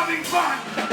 having fun?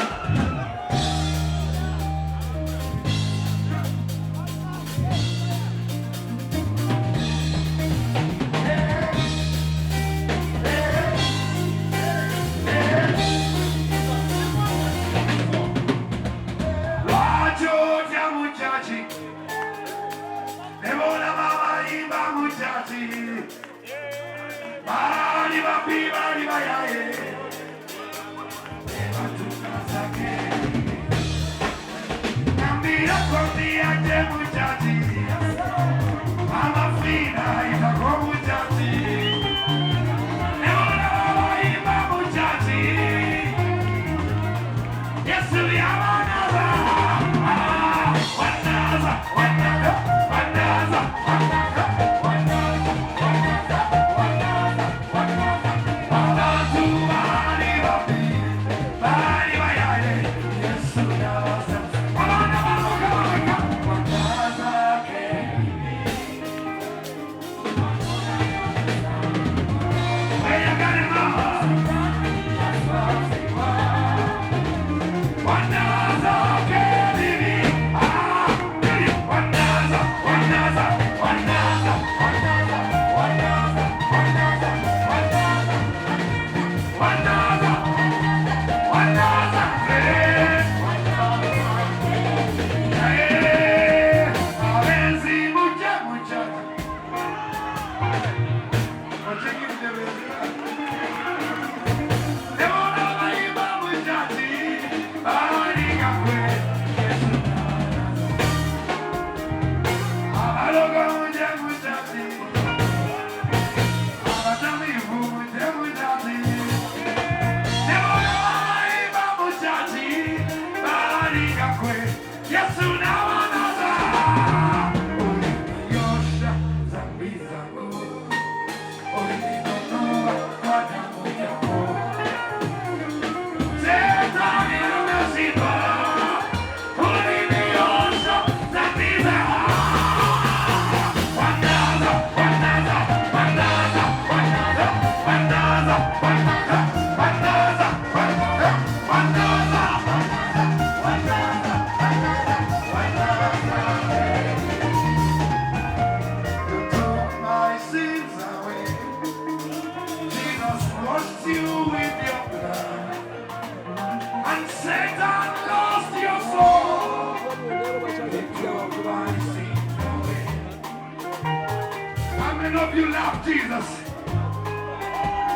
You love Jesus.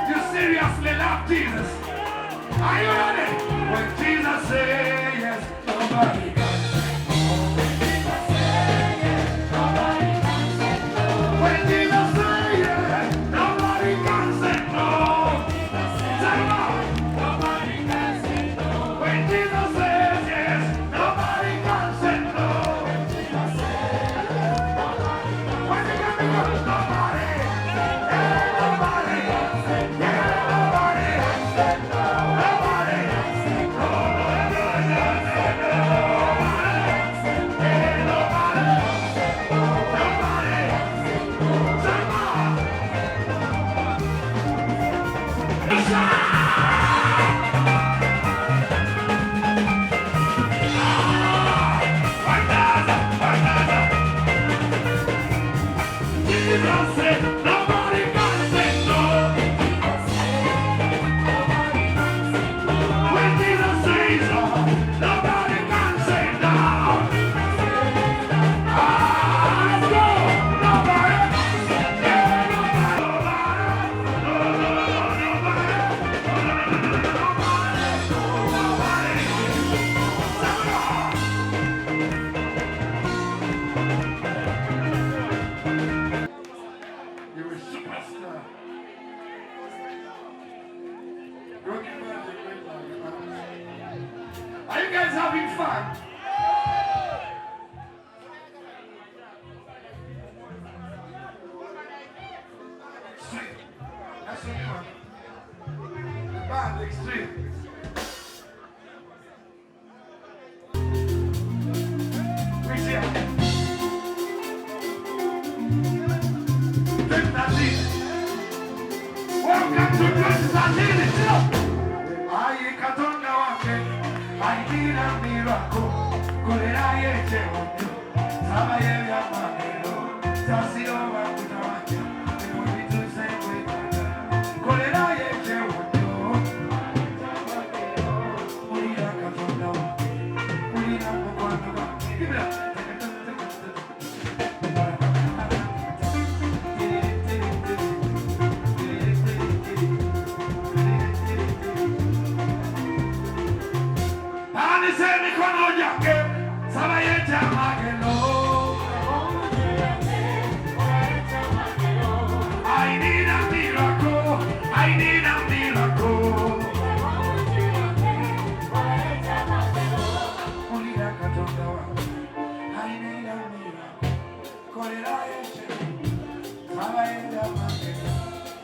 You seriously love Jesus. Are you ready? When Jesus says yes, nobody can say no. When Jesus says yes, nobody can say no. When Jesus says yes, nobody can say no. Say no. Nobody can say no. When Jesus says yes, nobody can say no. When Jesus says yes, nobody can say no. When you can become nobody. Are you guys having fun? Extreme. That's what you want. The band, extreme. Reach here. 2013. Welcome to 2013. Aye, Katonga. need a miracle. Kolenaye chewote. Sabaye ya magelo. Tasio wa kutawache. Mimi tu sewe kata. Kolenaye chewote. Ulira katonda. Ulira mkwanda. Give it up.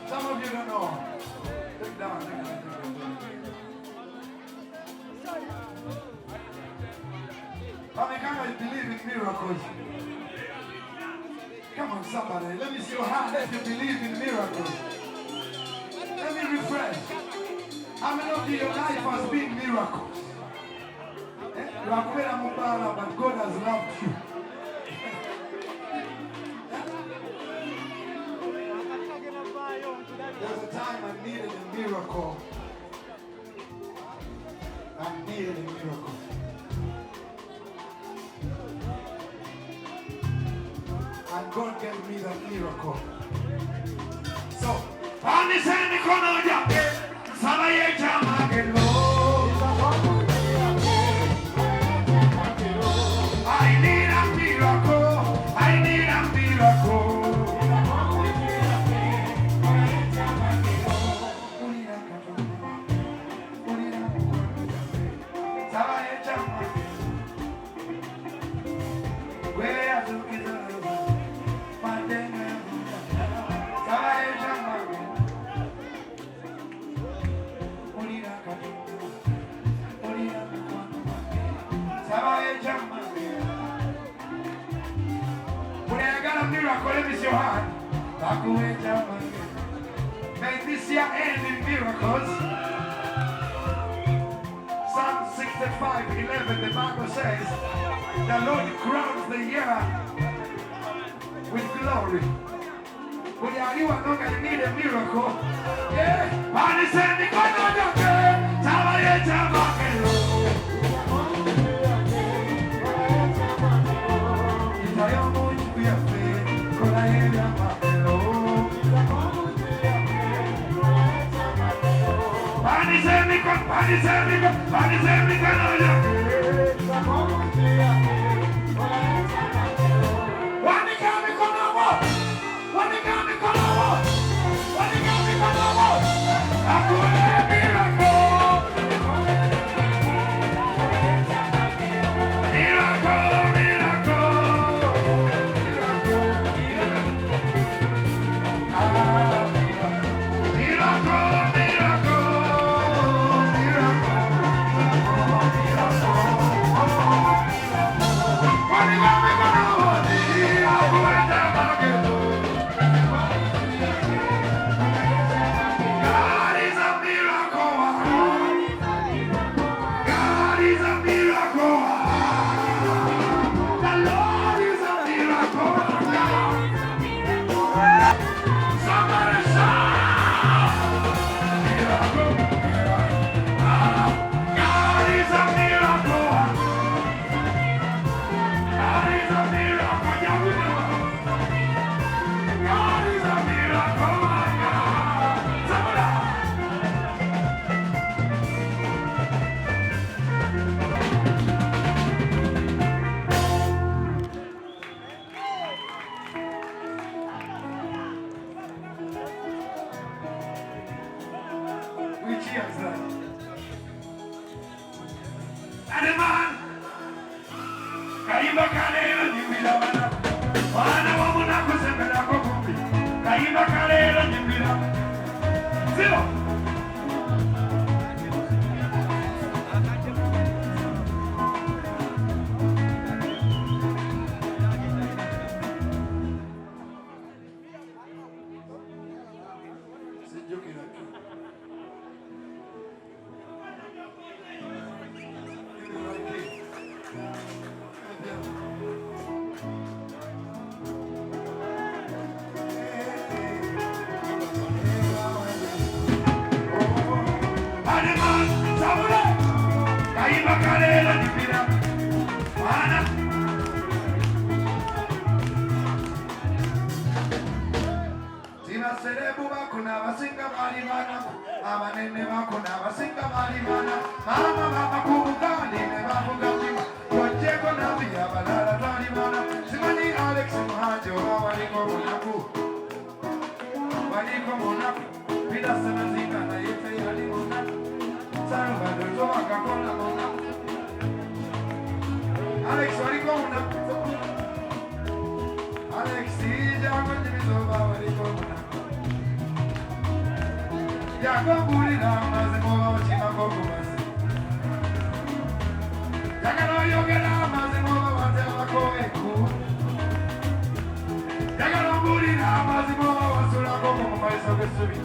Some of you don't know. Look down. How many guys believe in miracles? Come on, somebody. Let me see your hand if you believe in miracles. Let me refresh. How many of you, your life has been miracles? You are quite a mobile, but God has loved you. There's a time I needed a miracle. I needed a miracle. And God gave me that miracle. So, I need a miracle. I need a miracle. Let me see your hand. May this year end in miracles. Psalm 65:11, the Bible says, the Lord crowns the year with glory. When you are not going to need a miracle, yeah. And he said, Galera di Pira. Mana. Tina Serebu Bakuna, Basinga Malimana. Amanene Bakuna, Basinga Malimana. Mama Mama Kubukani, Nebabugabi. Wacheko Nabia, Balala Talimana. Simani Alex Mahajo, Waliko Monaku. Waliko Monaku. Pida Sanazika, Nayete Yalimona. Salvador Tomaca Cola Monaku. Alex Waliko Monaku. Alex, Jacob Dimisoba, Waliko Monaku. Jacob Burina, Mazimova, Chimakomas. Jagano Yogana, Mazimova, Watavako, Eku. Jagano Burina, Mazimova, Wasulako, Maiso Vesumi.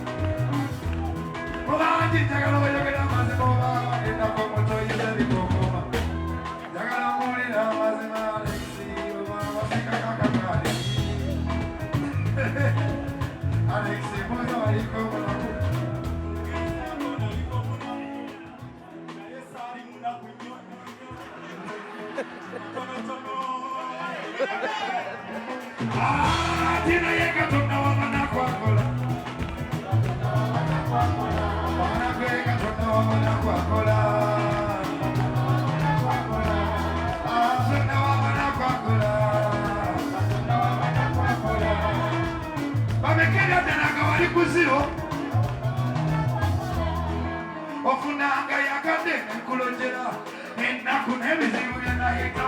Movaji, Jagano Yogana, Mazimova, and Nakomoto, Yukoma. Jagano Burina, Mazima, Alexi, Wasika Kakakari. Alexi, Mozaiko, Monaco. Tina yeka tuna wana kwa kola. Wana yeka tuna wana kwa kola. Tuna wana kwa kola. Bamekenda tena kawali kuziro. Ofuna anga yakande kulonjera. Enda kunemizimu yana heka.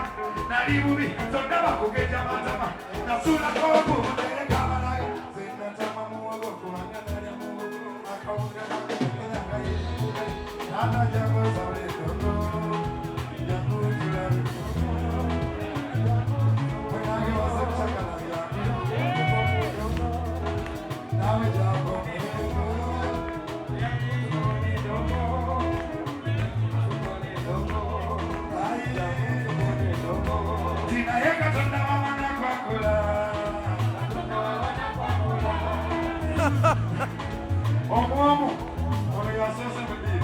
Naribubi tuna bakugeja matama. Nasura koku mbele kamera. Zenda tama muogo kuhanya nari muogo. Akaunga na kwenye ngai. Nana jambo sabre tono. Jambo tulari. Wenagi wasa chakala ya. Nawe jambo Tina yeka tunda wana kwa kula. Omo, ole ya sasa mbi.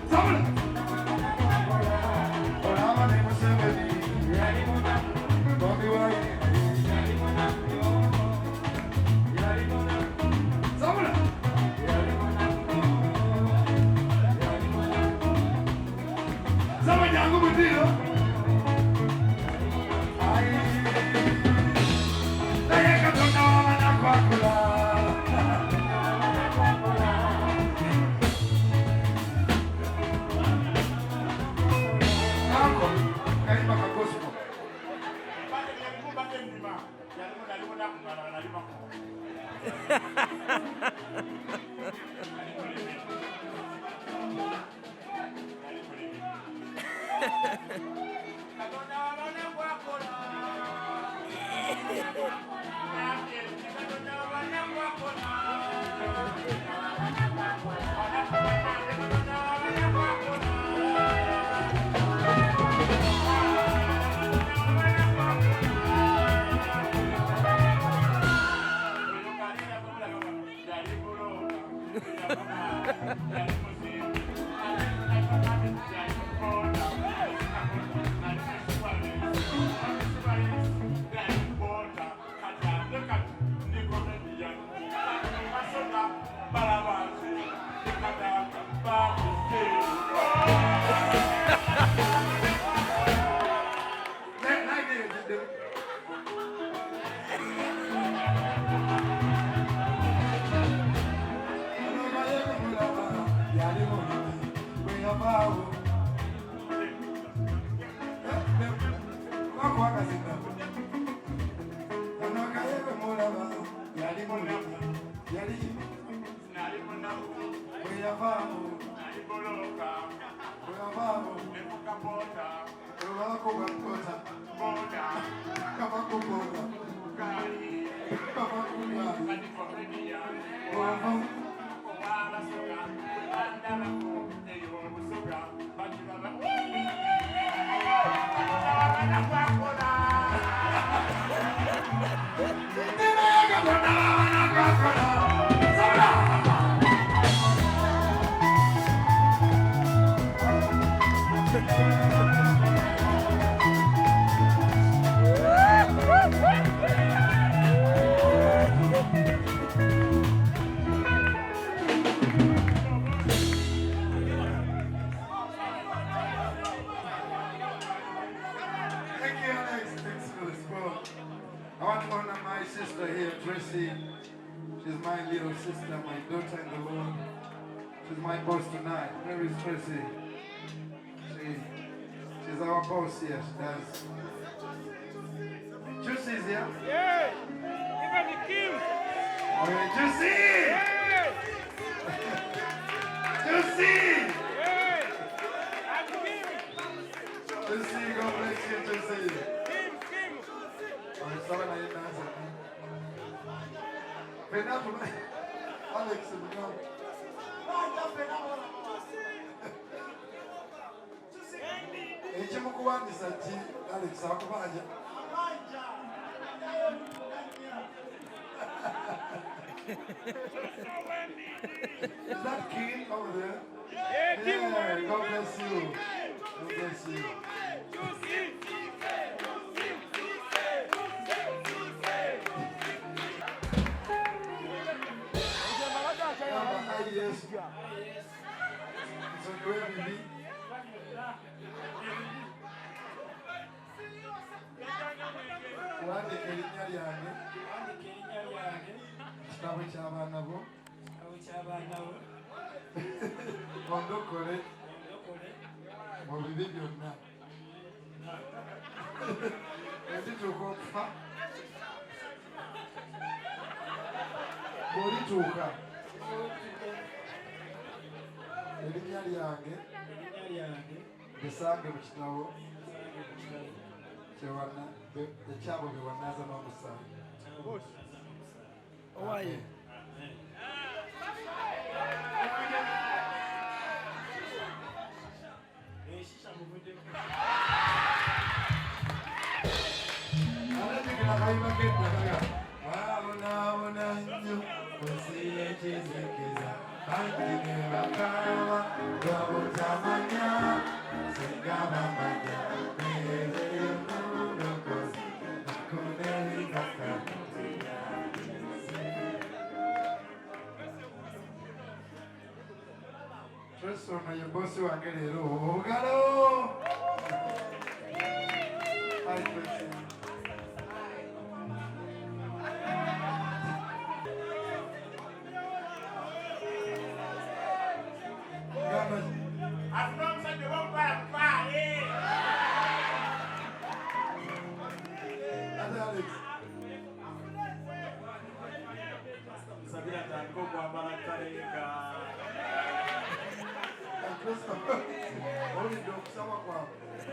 Sabula. Ola mane musebedi. Yari mona. Bobi wai. Yari mona. Yari mona. Sabula. Yari mona. Yari mona. Sama jangu mutiro. Ai. Dayeka tunda wana kwa kula. Ako, kaimba kakosmo. She's my little sister, my daughter in the Lord. She's my boss tonight. Where is Tracy? She's our boss here. She does. Juicy's here? Yeah! Even the Kim! Okay, Juicy! Yeah! Juicy! Yeah! I'm Kim! Juicy, God bless you, Juicy. Kim! I'm sorry I didn't answer. Penapo, Alex, ekimukuwandisa ki Alex akubanja Is that Kim over there? Yeah, Kim! Yeah, God bless you. God bless you. Yes. So where will be? Wandika erinnya lyange kitabo ky'abaana bo ondokole mu bibi byonna endituuka okufa bw'olituuka erinnya lyange bisange mu kitabo ekyabo bye wanaaza n'omusaayi. Owaye. Alajikira kayima k'eddagala waabonaabona nnyo ensi y'ekizikiza bangi ne bakaaba nga butamanya singa bamanya beereyo n'omulokozi nakuneebaka Tracy ono ye bosi wange leero obugalo. Hi Tracy.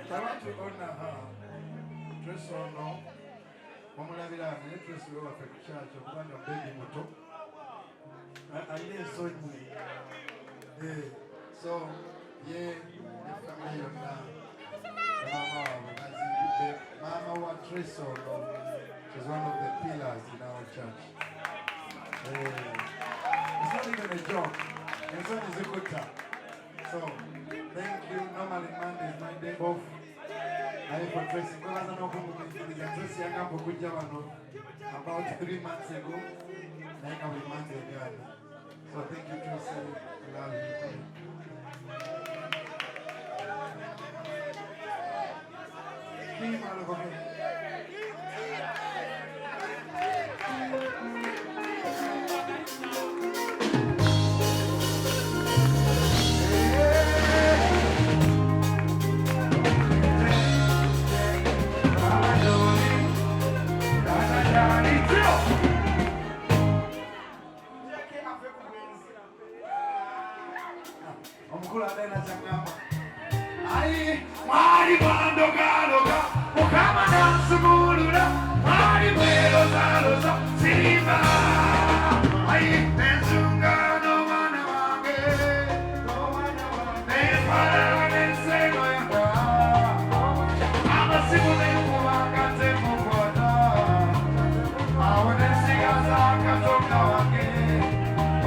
I want to honor her. Tracy ono omulabira naye Tracy we waffe ku kyakyo kubanga bebi muto alina ensonyi. So ye efamily yonna maama waabwe bazimbidde maama wa Tracy ono is one of the pillars in our church. It's not even a joke. Ensonyi zikutta. So thank you. Normally Monday is my day off. I for Tracy because I know Tracy yagamba okujja wano about 3 months ago. Naye nga buli Monday again. So thank you Tracy. I love you. Keep out of me.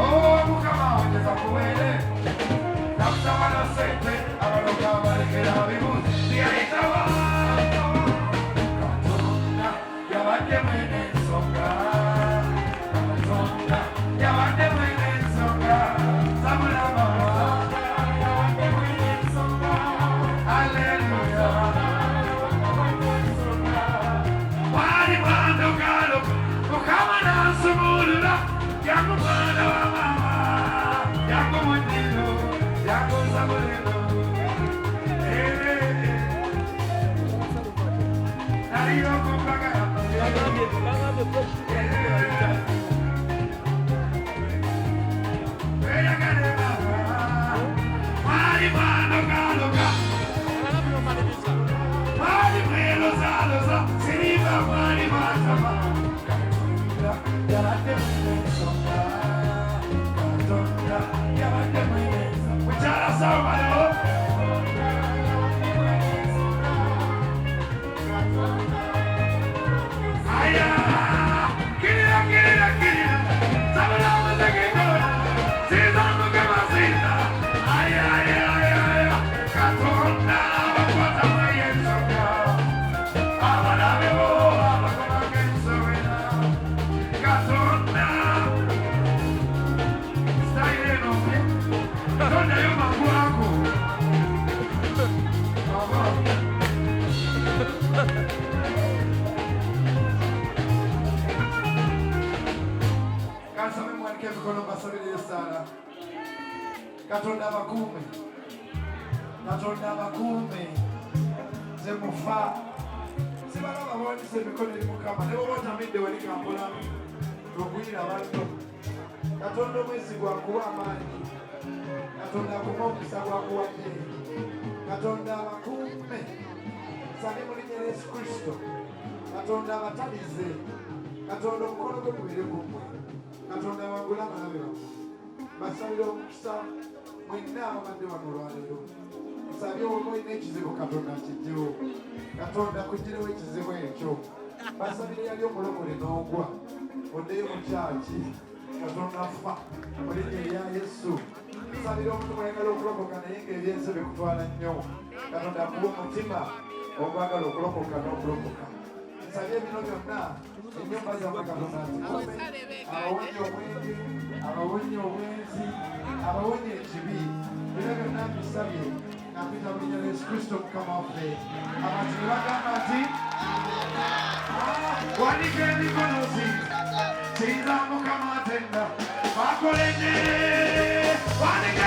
Oh, sente abaloka balekera bibuzi byayitawaako Katonda yabadde mwene ensonga Katonda yabadde mwene ensonga Samulama yabadde mwene ensonga Haleluya Wali mwandogalo Mukama nansumulula Yangu mwana wa mama Yangu mwendino Yangu sabulino Nariyo kumpaka Weyagane mama Wali mwandogaloga Wali mweloza Siriba wali mwatama Yabadde mwene ensonga Katonda yabadde mwene ensonga Mukyala Sawumalo Aya Kirira Sabula muzekikola Siza mukama siza Aya Katonda bakwata mwene ensonga Abalabe bo abakomanga ensowera Katonda Style nombe Katonda yo makwako Kasame mwanike mikono basabire sana Katonda bakume Katonda bakume Zemufa Sibala baboni se mikono eri mukama Nebo botamidde wali kampola Lugwira bantu Katonda mwezi gwakuwa amaanyi Katonda akuwa omukisa gwakuwadde Katonda abakuume Nsabye mu linnya lya Yesu Kristo Katonda abatalize Katonda omukono gwe gubire gummwe Katonda awangule abalabe bammwe basabire omukisa mwenna ababadde wano olwaleero nsabye oba olina ekizibu Katonda akijjewo Katonda kugirewo ekizibu ekyo basabire yali omulokole n'ogwa oddeyo mu kyaki Katonda fa mu linnya erya Yesu nsabire omuntu mwayagala okulokoka naye ng'ebyensi bikutwala nnyo Katonda akuwa omutima ogwagala okulokoka n'okulokoka nsabye ebino byonna ennyumba zammwe Katonda azikume abawonye omwenge abawonye obwenzi abawonye ekibi era byonna mbisabye nampita mu linnya lya Yesu Kristo Mukama waffe abantu ne bagamba nti wanika emikono sinza Mukama atenda bakolene wanika